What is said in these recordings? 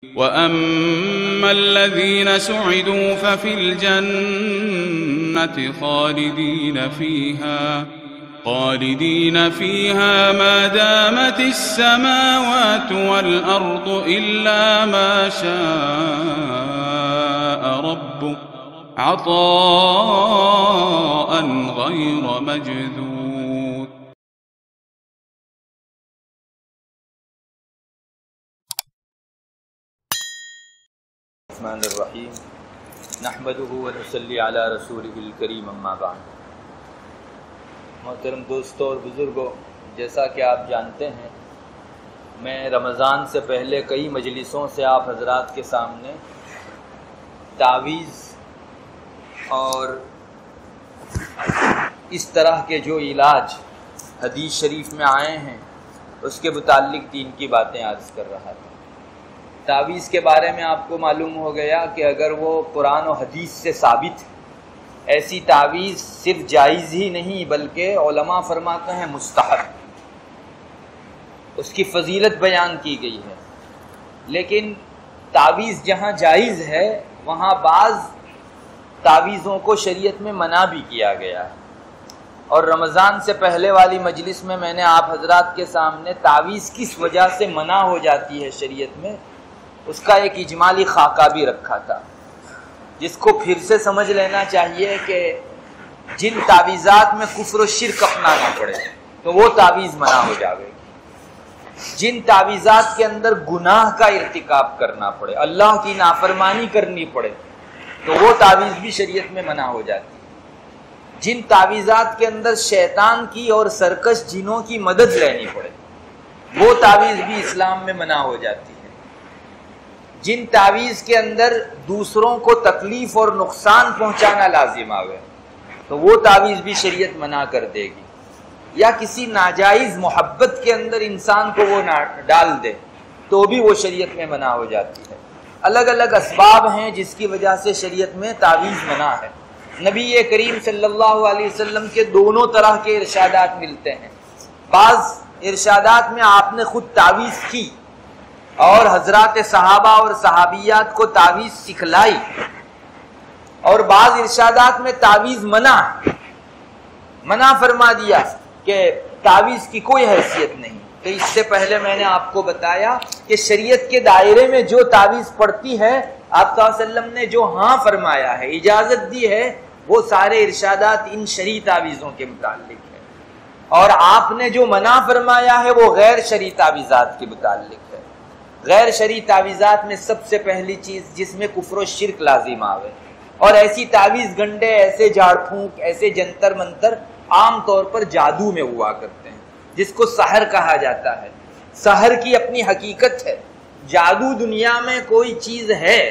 وَأَمَّا الَّذِينَ سُعِدُوا فَفِي الْجَنَّةِ خَالِدِينَ فِيهَا مَا دَامَتِ السَّمَاوَاتُ وَالْأَرْضُ إِلَّا مَا شَاءَ رَبُّكَ عَطَاءً غَيْرَ مَجْذُوذٍ. الرحمن الرحیم نحمده ونصلی علی رسولہ الکریم اما بعد. محترم دوستوں اور بزرگوں، جیسا کہ آپ جانتے ہیں میں رمضان سے پہلے کئی مجلسوں سے آپ حضرات کے سامنے تعویذ اور اس طرح کے جو علاج حدیث شریف میں آئے ہیں اس کے متعلق دین کی باتیں عرض کر رہا تھا. تعویذ کے بارے میں آپ کو معلوم ہو گیا کہ اگر وہ قرآن و حدیث سے ثابت ہے، ایسی تعویذ صرف جائز ہی نہیں بلکہ علماء فرماتے ہیں مستحب، اس کی فضیلت بیان کی گئی ہے. لیکن تعویذ جہاں جائز ہے وہاں بعض تعویذوں کو شریعت میں منع بھی کیا گیا ہے. اور رمضان سے پہلے والی مجلس میں نے آپ حضرات کے سامنے تعویذ کس وجہ سے منع ہو جاتی ہے شریعت میں اس کا ایک اجمالی خاکہ بھی رکھا تھا، جس کو پھر سے سمجھ لینا چاہیے کہ جن تعویذات میں کفر و شرک اپنانا پڑے تو وہ تعویذ منع ہو جاوے گی. جن تعویذات کے اندر گناہ کا ارتکاب کرنا پڑے، اللہ کی نافرمانی کرنی پڑے تو وہ تعویذ بھی شریعت میں منع ہو جاتی ہے. جن تعویذات کے اندر شیطان کی اور سرکش جنوں کی مدد لینی پڑے وہ تعویذ بھی اسلام میں منع ہو جاتی ہے. جن تعویذ کے اندر دوسروں کو تکلیف اور نقصان پہنچانا لازم آوے تو وہ تعویذ بھی شریعت منع کر دے گی. یا کسی ناجائز محبت کے اندر انسان کو وہ ڈال دے تو بھی وہ شریعت میں منع ہو جاتی ہے. الگ الگ اسباب ہیں جس کی وجہ سے شریعت میں تعویذ منع ہے. نبی کریم صلی اللہ علیہ وسلم کے دونوں طرح کے ارشادات ملتے ہیں. بعض ارشادات میں آپ نے خود تعویذ کی اور حضرات صحابہ اور صحابیات کو تعویذ سکھلائی، اور بعض ارشادات میں تعویذ منع فرما دیا کہ تعویذ کی کوئی حیثیت نہیں. تو اس سے پہلے میں نے آپ کو بتایا کہ شریعت کے دائرے میں جو تعویذ پڑتی ہے آپ صلی اللہ علیہ وسلم نے جو ہاں فرمایا ہے، اجازت دی ہے، وہ سارے ارشادات ان شرعی تعویذوں کے متعلق ہے، اور آپ نے جو منع فرمایا ہے وہ غیر شرعی تعویذات کے متعلق ہے. غیر شرعی تعویذات میں سب سے پہلی چیز جس میں کفر و شرک لازم آوے، اور ایسی تعویذ گنڈے، ایسے جھاڑ پھونک، ایسے جنتر منتر عام طور پر جادو میں ہوا کرتے ہیں جس کو سحر کہا جاتا ہے. سحر کی اپنی حقیقت ہے. جادو دنیا میں کوئی چیز ہے،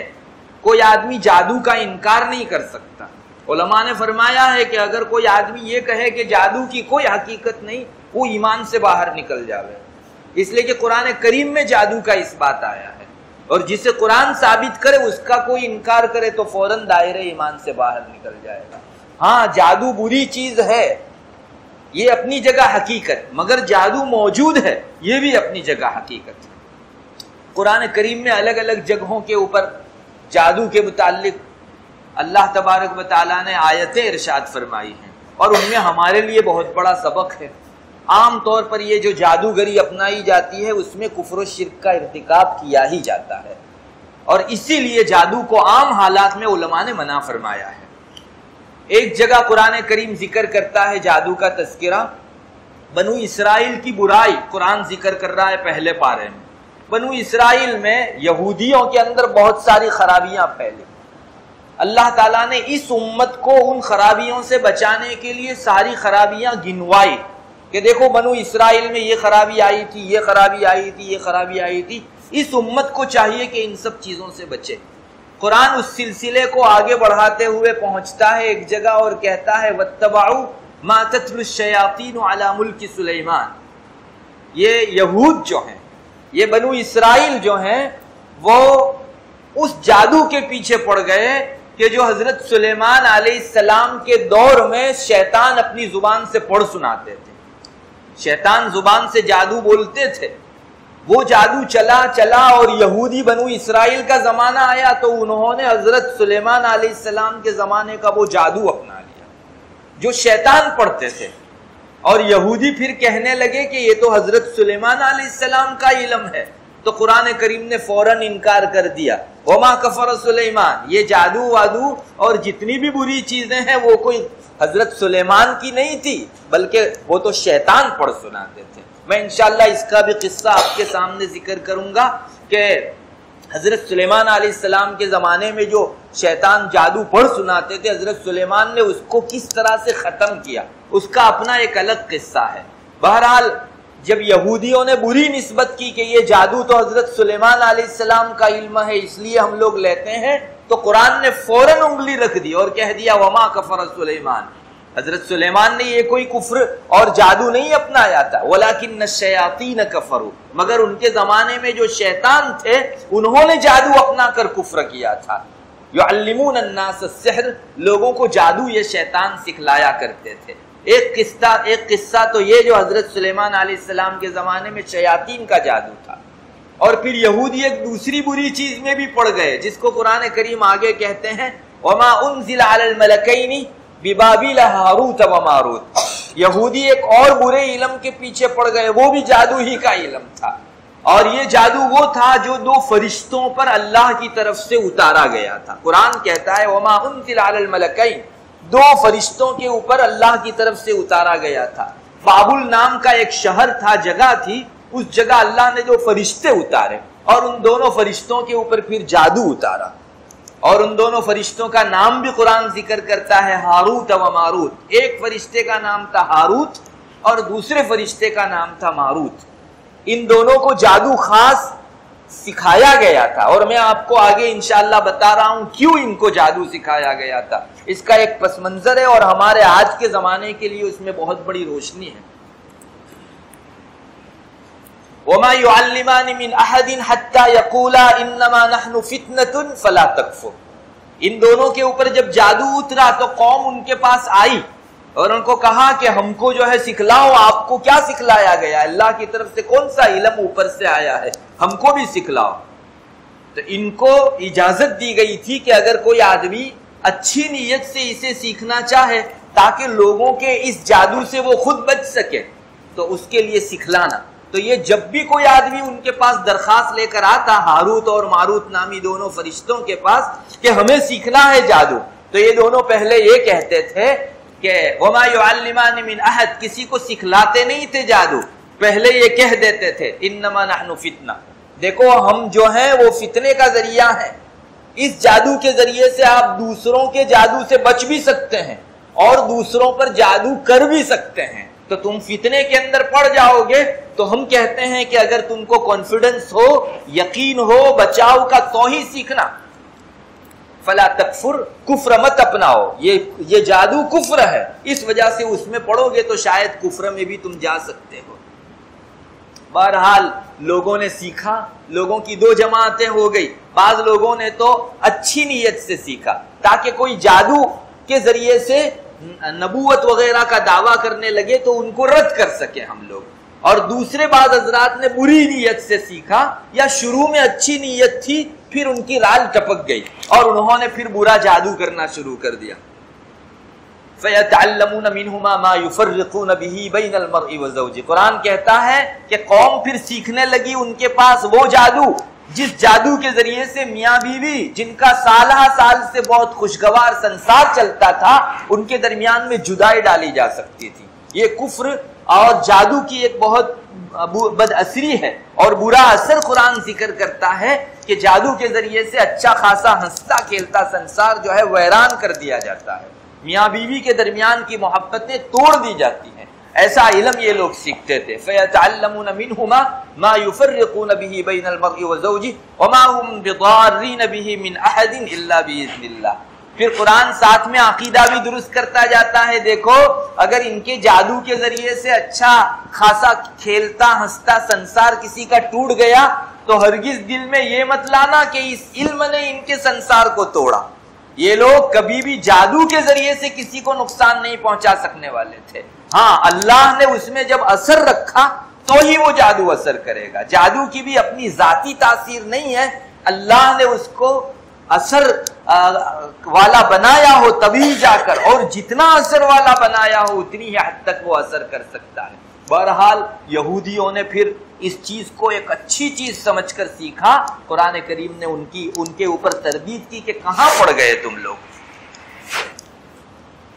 کوئی آدمی جادو کا انکار نہیں کر سکتا. علماء نے فرمایا ہے کہ اگر کوئی آدمی یہ کہے کہ جادو کی کوئی حقیقت نہیں وہ ایمان سے باہر نکل جاوے، اس لیے کہ قرآن کریم میں جادو کا اس بات آیا ہے، اور جسے قرآن ثابت کرے اس کا کوئی انکار کرے تو فوراً دائرے ایمان سے باہر نکل جائے گا. ہاں جادو بری چیز ہے، یہ اپنی جگہ حقیقت، مگر جادو موجود ہے یہ بھی اپنی جگہ حقیقت ہے. قرآن کریم میں الگ الگ جگہوں کے اوپر جادو کے متعلق اللہ تبارک و تعالیٰ نے آیتیں ارشاد فرمائی ہیں، اور ان میں ہمارے لیے بہت بڑا سبق ہے. عام طور پر یہ جو جادوگری اپنائی جاتی ہے اس میں کفر و شرک کا ارتکاب کیا ہی جاتا ہے، اور اسی لیے جادو کو عام حالات میں علماء نے منع فرمایا ہے. ایک جگہ قرآن کریم ذکر کرتا ہے جادو کا تذکرہ، بنو اسرائیل کی برائی قرآن ذکر کر رہا ہے پہلے پارے میں. بنو اسرائیل میں یہودیوں کے اندر بہت ساری خرابیاں پھیلی. اللہ تعالیٰ نے اس امت کو ان خرابیوں سے بچانے کے لیے ساری خرابیاں گنوائی کہ دیکھو بنو اسرائیل میں یہ خرابی آئی تھی، یہ خرابی آئی تھی، یہ خرابی آئی تھی. اس امت کو چاہیے کہ ان سب چیزوں سے بچے. قرآن اس سلسلے کو آگے بڑھاتے ہوئے پہنچتا ہے ایک جگہ اور کہتا ہے وَاتَّبَعُوا مَا تَتْلُو الشَّيَاطِينُ عَلَى مُلْكِ سُلَيْمَانَ. یہ یہود جو ہیں، یہ بنو اسرائیل جو ہیں، وہ اس جادو کے پیچھے پڑ گئے کہ جو حضرت سلیمان علیہ السلام کے دور میں شیطان اپنی زبان سے پڑھ سناتے تھے. شیطان زبان سے جادو بولتے تھے وہ جادو چلا چلا اور یہودی بنو اسرائیل کا زمانہ آیا تو انہوں نے حضرت سلیمان علیہ السلام کے زمانے کا وہ جادو اپنا لیا جو شیطان پڑھتے تھے، اور یہودی پھر کہنے لگے کہ یہ تو حضرت سلیمان علیہ السلام کا علم ہے، تو قرآن کریم نے فوراً انکار کر دیا، وما کفر سلیمان، یہ جادو وادو اور جتنی بھی بری چیزیں ہیں وہ کوئی حضرت سلیمان کی نہیں تھی، بلکہ وہ تو شیطان پڑھ سناتے تھے۔ میں انشاءاللہ اس کا بھی قصہ آپ کے سامنے ذکر کروں گا کہ حضرت سلیمان علیہ السلام کے زمانے میں جو شیطان جادو پڑھ سناتے تھے، حضرت سلیمان نے اس کو کس طرح سے ختم کیا، اس کا اپنا ایک الگ قصہ ہے۔ بہرحال جب یہودیوں نے بری نسبت کی کہ یہ جادو تو حضرت سلیمان علیہ السلام کا علم ہے اس لیے ہم لوگ لیتے ہیں، تو قرآن نے فوراً انگلی رکھ دی اور کہہ دیا وما کفر سلیمان، حضرت سلیمان نے یہ کوئی کفر اور جادو نہیں اپنایا تھا، ولیکن الشیاطین کفروا، مگر ان کے زمانے میں جو شیطان تھے انہوں نے جادو اپنا کر کفر کیا تھا۔ یعلمون الناس السحر، لوگوں کو جادو یہ شیطان سکھلایا کرتے تھے۔ ایک قصہ تو یہ جو حضرت سلیمان علیہ السلام کے زمانے میں شیاطین کا جادو تھا، اور پھر یہودی ایک دوسری بری چیز میں بھی پڑ گئے جس کو قرآن کریم آگے کہتے ہیں وما انزل علی الملکین ببابل ہاروت و ماروت، یہودی ایک اور برے علم کے پیچھے پڑ گئے، وہ بھی جادو ہی کا علم تھا، اور یہ جادو وہ تھا جو دو فرشتوں پر اللہ کی طرف سے اتارا گیا تھا۔ قرآن کہتا ہے وما انزل علی الملکین، دو فرشتوں کے اوپر اللہ کی طرف سے اتارا گیا تھا۔ بابل نام کا ایک شہر تھا، جگہ تھی، اس جگہ اللہ نے جو فرشتے اتارے اور ان دونوں فرشتوں کے اوپر پھر جادو اتارا، اور ان دونوں فرشتوں کا نام بھی قرآن ذکر کرتا ہے ہاروت و ماروت۔ ایک فرشتے کا نام تھا ہاروت اور دوسرے فرشتے کا نام تھا ماروت۔ ان دونوں کو جادو خاص سکھایا گیا تھا، اور میں آپ کو آگے انشاءاللہ بتا رہا ہوں کیوں ان کو جادو سکھایا گیا تھا۔ اس کا ایک پس منظر ہے اور ہمارے آج کے زمانے کے لیے اس میں بہت بڑی روشنی ہے۔ وَمَا يُعَلِّمَانِ مِنْ أَحَدٍ حَتَّى يَقُولَا إِنَّمَا نَحْنُ فِتْنَةٌ فَلَا تَكْفُرْ، ان دونوں کے اوپر جب جادو اترا تو قوم ان کے پاس آئی اور ان کو کہا کہ ہم کو جو ہے سکھلاؤ، آپ کو کیا سکھلایا گیا، اللہ کی طرف سے کون سا علم اوپر سے آیا ہے، ہم کو بھی سکھلاؤ۔ تو ان کو اجازت دی گئی تھی کہ اگر کوئی آدمی اچھی نیت سے اسے سیکھنا چاہے تاکہ لوگوں کے اس جادو سے وہ خود بچ سکے تو اس کے لیے سکھلانا۔ تو یہ جب بھی کوئی آدمی ان کے پاس درخواست لے کر آتا ہاروت اور ماروت نامی دونوں فرشتوں کے پاس کہ ہمیں سیکھنا ہے جادو، تو یہ دونوں پہلے یہ کہتے تھے کہ وما يعلمان من احد، کسی کو سکھلاتے نہیں تھے جادو، پہلے یہ کہہ دیتے تھے انما نحن فتنہ، دیکھو ہم جو ہیں وہ فتنے کا ذریعہ ہیں، اس جادو کے ذریعے سے آپ دوسروں کے جادو سے بچ بھی سکتے ہیں اور دوسروں پر جادو کر بھی سکتے ہیں، تو تم فتنے کے اندر پڑ جاؤ گے۔ تو ہم کہتے ہیں کہ اگر تم کو کانفیڈنس ہو، یقین ہو بچاؤ کا، تو ہی سیکھنا۔ فلا تکفر، کفر مت اپناؤ، یہ جادو کفر ہے، اس وجہ سے اس میں پڑھو گے تو شاید کفر میں بھی تم جا سکتے ہو۔ بہرحال لوگوں نے سیکھا، لوگوں کی دو جماعتیں ہو گئی، بعض لوگوں نے تو اچھی نیت سے سیکھا تاکہ کوئی جادو کے ذریعے سے نبوت وغیرہ کا دعویٰ کرنے لگے تو ان کو رد کر سکے ہم لوگ، اور دوسرے بعض حضرات نے بری نیت سے سیکھا، یا شروع میں اچھی نیت تھی پھر ان کی رال ٹپک گئی اور انہوں نے پھر برا جادو کرنا شروع کر دیا۔ فَيَتَعَلَّمُونَ مِنْهُمَا مَا يُفَرِّقُونَ بِهِ بَيْنَ الْمَرْءِ وَزَوْجِهِ، قرآن کہتا ہے کہ قوم پھر سیکھنے لگی ان کے پاس وہ جادو جس جادو کے ذریعے سے میاں بیوی جن کا سالہ سال سے بہت خوشگوار سنسار چلتا تھا ان کے درمیان میں جدائی ڈالی جا سکتی تھی۔ یہ کفر اور جادو کی ایک بہت بد اثری ہے اور برا اثر قرآن ذکر کرتا ہے کہ جادو کے ذریعے سے اچھا خاصا ہنستا کھیلتا سنسار جو ہے ویران کر دیا جاتا ہے، میاں بیوی کے درمیان کی محبتیں توڑ دی جاتی ہیں، ایسا علم یہ لوگ سیکھتے تھے۔ فَيَتَعَلَّمُونَ مِنْهُمَا مَا يُفَرِّقُونَ بِهِ بَيْنَ الْمَرْءِ وَزَوْجِهِ وَمَا هُمْ بِضَارِّينَ بِهِ مِنْ أَحَدٍ إِلَّا بِإِذْنِ اللَّهِ۔ پھر قرآن ساتھ میں عقیدہ بھی درست کرتا جاتا ہے، دیکھو اگر ان کے جادو کے ذریعے سے اچھا خاصا کھیلتا ہنستا سنسار کسی کا ٹوٹ گیا تو ہرگز دل میں یہ مت لانا کہ اس علم نے ان کے سنسار کو توڑا، یہ لوگ کبھی بھی جادو کے ذریعے سے کسی کو نقصان نہیں پہنچا سکنے والے تھے۔ ہاں اللہ نے اس میں جب اثر رکھا تو ہی وہ جادو اثر کرے گا. جادو کی بھی اپنی ذاتی تاثیر نہیں ہے, اللہ نے اس کو اثر والا بنایا ہو تبھی جا کر, اور جتنا اثر والا بنایا ہو اتنی ہی حد تک وہ اثر کر سکتا ہے. بہرحال یہودیوں نے پھر اس چیز کو ایک اچھی چیز سمجھ کر سیکھا. قرآن کریم نے ان کے اوپر تردید کی کہ کہاں پڑ گئے تم لوگ.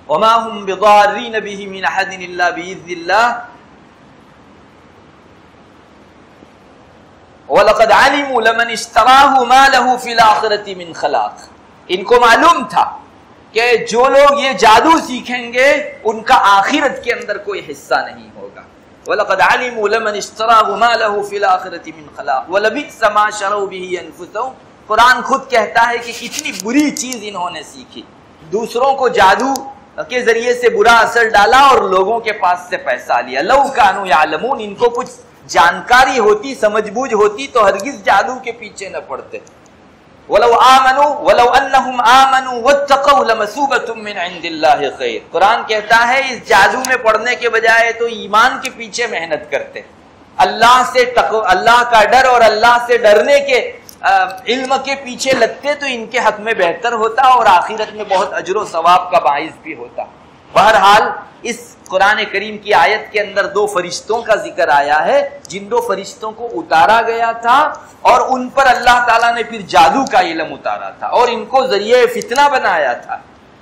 وما هم بضارین به من احد الا باذن اللہ وَلَقَدْ عَلِمُوا لَمَنِ اشْتَرَاهُ مَا لَهُ فِي الْآخِرَةِ مِنْ خَلَاقٍ. ان کو معلوم تھا کہ جو لوگ یہ جادو سیکھیں گے ان کا آخرت کے اندر کوئی حصہ نہیں ہوگا. وَلَقَدْ عَلِمُوا لَمَنِ اشْتَرَاهُ مَا لَهُ فِي الْآخِرَةِ مِنْ خَلَاقٍ وَلَبِئْسَ مَا شَرَوْا بِهِ أَنفُسَهُمْ. قرآن خود کہتا ہے کہ کتنی بری چیز انہوں نے سیکھی, دوسروں کو جادو کے ذریعے سے برا اثر ڈالا اور لوگوں کے پاس سے پیسہ لیا. لَوْ كَانُوا يَعْلَمُونَ. ان کو کچھ جانکاری ہوتی, سمجھ بوجھ ہوتی تو ہرگز جادو کے پیچھے نہ پڑتے. وَلَوْ آمَنُوا وَلَوْ أَنَّهُمْ آمَنُوا وَاتَّقَوْا لَمَثُوبَةٌ مِّنْ عِندِ اللَّهِ خَيْرٌ. قرآن کہتا ہے اس جادو میں پڑنے کے بجائے تو ایمان کے پیچھے محنت کرتے, اللہ کا ڈر اور اللہ سے ڈرنے کے علم کے پیچھے لگتے تو ان کے حق میں بہتر ہوتا اور آخرت میں بہت اجر و ثواب کا باعث بھی ہوتا. بہرحال اس قرآن کریم کی آیت کے اندر دو فرشتوں کا ذکر آیا ہے جن دو فرشتوں کو اتارا گیا تھا اور ان پر اللہ تعالیٰ نے پھر جادو کا علم اتارا تھا اور ان کو ذریعہ فتنہ بنایا تھا.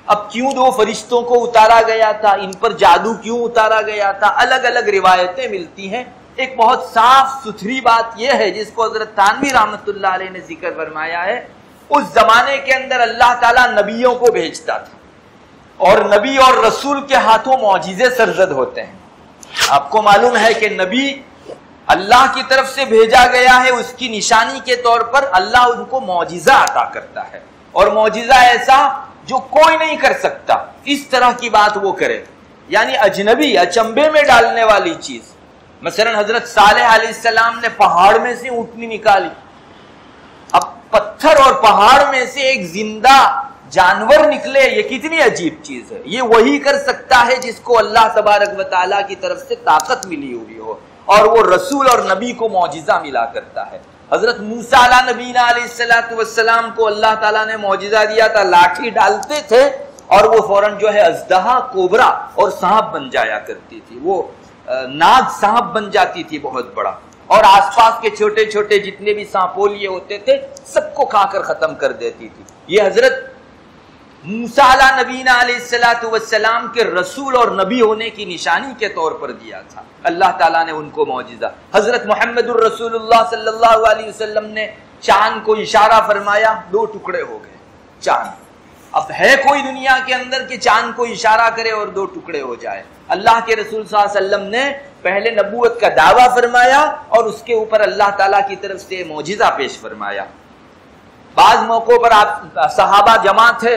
اب کیوں دو فرشتوں کو اتارا گیا تھا, ان پر جادو کیوں اتارا گیا تھا, الگ الگ روایتیں ملتی ہیں. ایک بہت صاف ستھری بات یہ ہے جس کو حضرت تھانوی رحمۃ اللہ علیہ نے ذکر فرمایا ہے, اس زمانے کے اندر اللہ تعالیٰ نبیوں کو بھیجتا تھا اور نبی اور رسول کے ہاتھوں معجزے سرزد ہوتے ہیں. آپ کو معلوم ہے کہ نبی اللہ کی طرف سے بھیجا گیا ہے, اس کی نشانی کے طور پر اللہ ان کو معجزہ عطا کرتا ہے اور معجزہ ایسا جو کوئی نہیں کر سکتا, اس طرح کی بات وہ کرے, یعنی اجنبی اچنبے میں ڈالنے والی چیز. مثلا حضرت صالح علیہ السلام نے پہاڑ میں سے اونٹنی نکالی, اب پتھر اور پہاڑ میں سے ایک زندہ جانور نکلے, یہ کتنی عجیب چیز ہے. یہ وہی کر سکتا ہے جس کو اللہ تبارک و تعالیٰ کی طرف سے طاقت ملی ہوئی ہو, اور وہ رسول اور نبی کو معجزہ ملا کرتا ہے. حضرت موسیٰ علیہ نبینا علیہ السلام کو اللہ تعالیٰ نے معجزہ دیا تھا, لاٹھی ڈالتے تھے اور وہ فوراً جو ہے اژدہا, کوبرا اور سانپ بن جایا کرتی تھی, وہ ناگ سانپ بن جاتی تھی بہت بڑا, اور آس پاس کے چھوٹے چھوٹے جتنے بھی سانپولیے ہوتے تھے سب کو کھا کر ختم کر دیتی تھی. یہ حضرت موسیٰ علیہ نبینا علیہ السلام کے رسول اور نبی ہونے کی نشانی کے طور پر دیا تھا اللہ تعالیٰ نے ان کو معجزہ. حضرت محمد الرسول اللہ صلی اللہ علیہ وسلم نے چاند کو اشارہ فرمایا, 2 ٹکڑے ہو گئے چاند. اب ہے کوئی دنیا کے اندر کہ چاند کو اشارہ کرے اور 2 ٹکڑے ہو جائے؟ اللہ کے رسول صلی اللہ علیہ وسلم نے پہلے نبوت کا دعویٰ فرمایا اور اس کے اوپر اللہ تعالیٰ کی طرف سے معجزہ پیش فرمایا. بعض موقعوں پر آپ صحابہ جمع تھے,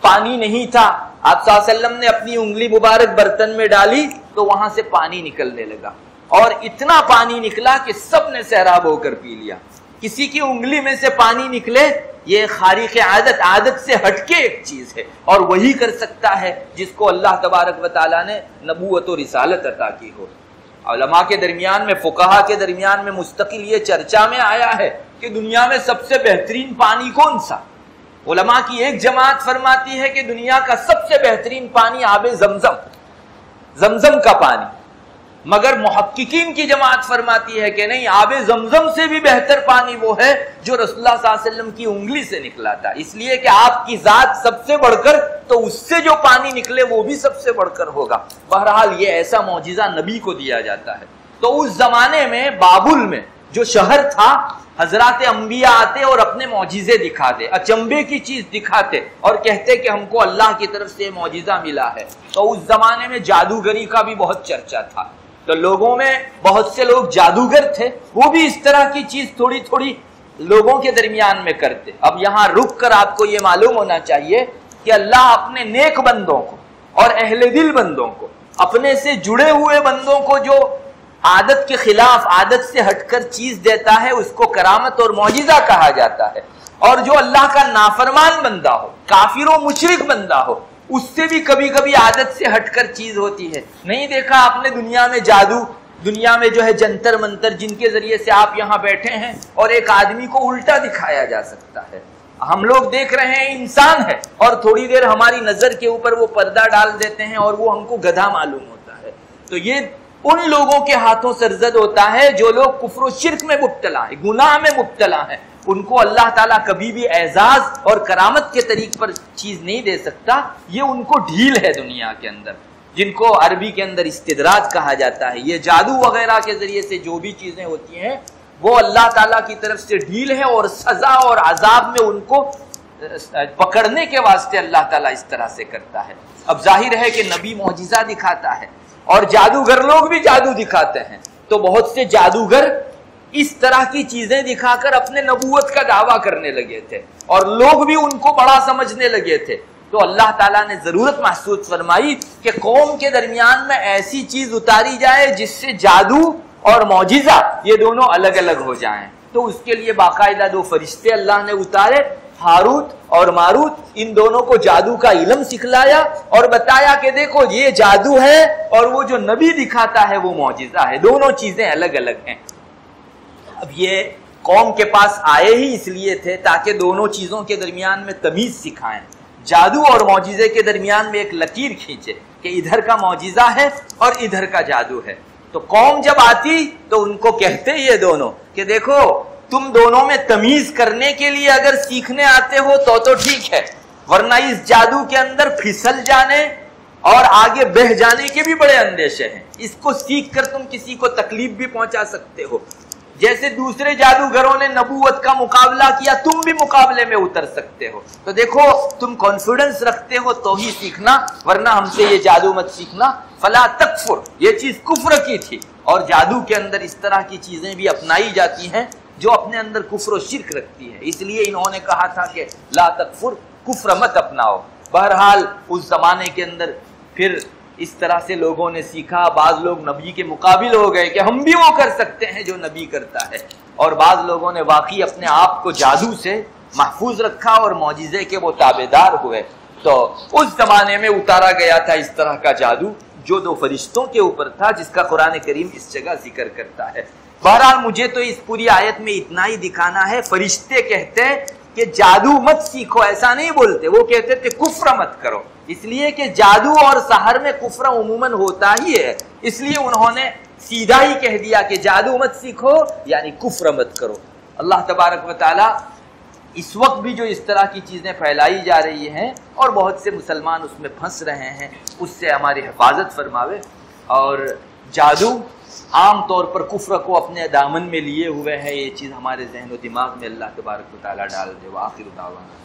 پانی نہیں تھا, آپ صلی اللہ علیہ وسلم نے اپنی انگلی مبارک برتن میں ڈالی تو وہاں سے پانی نکلنے لگا, اور اتنا پانی نکلا کہ سب نے سیراب ہو کر پی لیا. کسی کی انگلی میں سے پانی نکلے یہ خارق عادت سے ہٹ کے ایک چیز ہے, اور وہی کر سکتا ہے جس کو اللہ تبارک و تعالیٰ نے نبوت و رسالت عطا کی ہو. علماء کے درمیان میں, فقہا کے درمیان میں مستقل یہ چرچا میں آیا ہے کہ دنیا میں سب سے بہترین پانی کون سا. علماء کی ایک جماعت فرماتی ہے کہ دنیا کا سب سے بہترین پانی آب زمزم کا پانی, مگر محققین کی جماعت فرماتی ہے کہ نہیں, آب زمزم سے بھی بہتر پانی وہ ہے جو رسول اللہ صلی اللہ علیہ وسلم کی انگلی سے نکلا تھا, اس لیے کہ آپ کی ذات سب سے بڑھ کر تو اس سے جو پانی نکلے وہ بھی سب سے بڑھ کر ہوگا. بہرحال یہ ایسا معجزہ نبی کو دیا جاتا ہے. تو اس زمانے میں بابل میں جو شہر تھا, حضرات انبیاء آتے اور اپنے معجزے دکھاتے, اچنبے کی چیز دکھاتے اور کہتے کہ ہم کو اللہ کی طرف سے معجزہ ملا ہے. تو اس زمانے میں جادوگری کا بھی بہت چرچا تھا, تو لوگوں میں بہت سے لوگ جادوگر تھے, وہ بھی اس طرح کی چیز تھوڑی تھوڑی لوگوں کے درمیان میں کرتے. اب یہاں رک کر آپ کو یہ معلوم ہونا چاہیے کہ اللہ اپنے نیک بندوں کو اور اہل دل بندوں کو, اپنے سے جڑے ہوئے بندوں کو جو عادت کے خلاف, عادت سے ہٹ کر چیز دیتا ہے اس کو کرامت اور معجزہ کہا جاتا ہے, اور جو اللہ کا نافرمان بندہ ہو, کافر و مشرک بندہ ہو, اس سے بھی کبھی کبھی عادت سے ہٹ کر چیز ہوتی ہے. نہیں دیکھا آپ نے دنیا میں جادو دنیا میں جو ہے جنتر منتر جن کے ذریعے سے آپ یہاں بیٹھے ہیں اور ایک آدمی کو الٹا دکھایا جا سکتا ہے. ہم لوگ دیکھ رہے ہیں انسان ہے اور تھوڑی دیر ہماری نظر کے اوپر وہ پردہ ڈال دیتے ہیں اور وہ ہم کو گدھا معلوم ہوتا ہے. تو یہ ان لوگوں کے ہاتھوں سرزد ہوتا ہے جو لوگ کفر و شرک میں مبتلا ہیں, گناہ میں مبتلا ہیں. ان کو اللہ تعالیٰ کبھی بھی اعزاز اور کرامت کے طریق پر چیز نہیں دے سکتا. یہ ان کو ڈھیل ہے دنیا کے اندر, جن کو عربی کے اندر استدراج کہا جاتا ہے. یہ جادو وغیرہ کے ذریعے سے جو بھی چیزیں ہوتی ہیں وہ اللہ تعالیٰ کی طرف سے ڈھیل ہے, اور سزا اور عذاب میں ان کو پکڑنے کے واسطے اللہ تعالیٰ اس طرح سے کرتا ہے. اب ظاہر ہے کہ نبی معجزہ دکھاتا ہے اور جادوگر لوگ بھی جادو دکھاتے ہیں, تو بہت سے جادوگر اس طرح کی چیزیں دکھا کر اپنے نبوت کا دعویٰ کرنے لگے تھے اور لوگ بھی ان کو بڑا سمجھنے لگے تھے. تو اللہ تعالیٰ نے ضرورت محسوس فرمائی کہ قوم کے درمیان میں ایسی چیز اتاری جائے جس سے جادو اور معجزہ یہ دونوں الگ الگ ہو جائیں. تو اس کے لیے باقاعدہ 2 فرشتے اللہ نے اتارے, ہاروت اور ماروت. ان دونوں کو جادو کا علم سکھلایا اور بتایا کہ دیکھو یہ جادو ہے اور وہ جو نبی دکھاتا ہے وہ معجزہ ہے, دونوں چیزیں الگ الگ ہیں. اب یہ قوم کے پاس آئے ہی اس لیے تھے تاکہ دونوں چیزوں کے درمیان میں تمیز سکھائیں, جادو اور معجزے کے درمیان میں ایک لکیر کھینچے کہ ادھر کا معجزہ ہے اور ادھر کا جادو ہے. تو قوم جب آتی تو ان کو کہتے یہ دونوں کہ دیکھو تم دونوں میں تمیز کرنے کے لیے اگر سیکھنے آتے ہو تو ٹھیک ہے, ورنہ اس جادو کے اندر پھسل جانے اور آگے بہ جانے کے بھی بڑے اندیشے ہیں. اس کو سیکھ کر تم کسی کو تکلیف بھی پہنچا سکتے ہو. جیسے دوسرے جادوگروں نے نبوت کا مقابلہ کیا, تم بھی مقابلے میں اتر سکتے ہو. تو دیکھو تم کانفیڈنس رکھتے ہو تو ہی سیکھنا, ورنہ ہم سے یہ جادو مت سیکھنا. فلا تکفر, یہ چیز کفر کی تھی, اور جادو کے اندر اس طرح کی چیزیں بھی اپنائی جاتی ہیں جو اپنے اندر کفر و شرک رکھتی ہے. اس لیے انہوں نے کہا تھا کہ لا تکفر, کفر مت اپناؤ. بہرحال اس زمانے کے اندر پھر اس طرح سے لوگوں نے سیکھا. بعض لوگ نبی کے مقابل ہو گئے کہ ہم بھی وہ کر سکتے ہیں جو نبی کرتا ہے, اور بعض لوگوں نے واقعی اپنے آپ کو جادو سے محفوظ رکھا اور معجزے کے وہ تابعدار ہوئے. تو اس زمانے میں اتارا گیا تھا اس طرح کا جادو جو 2 فرشتوں کے اوپر تھا, جس کا قرآن کریم اس جگہ ذکر کرتا ہے. بہرحال مجھے تو اس پوری آیت میں اتنا ہی دکھانا ہے. فرشتے کہتے ہیں کہ جادو مت سیکھو, ایسا نہیں بولتے, وہ کہتے تھے کفر مت کرو, اس لیے کہ جادو اور سحر میں کفر عموماً ہوتا ہی ہے. اس لیے انہوں نے سیدھا ہی کہہ دیا کہ جادو مت سیکھو یعنی کفر مت کرو. اللہ تبارک و تعالی اس وقت بھی جو اس طرح کی چیزیں پھیلائی جا رہی ہیں اور بہت سے مسلمان اس میں پھنس رہے ہیں, اس سے ہماری حفاظت فرماوے. اور جادو عام طور پر کفر کو اپنے دامن میں لیے ہوئے ہے, یہ چیز ہمارے ذہن و دماغ میں اللہ تبارک و تعالی ڈال دے. وآخر دعوانا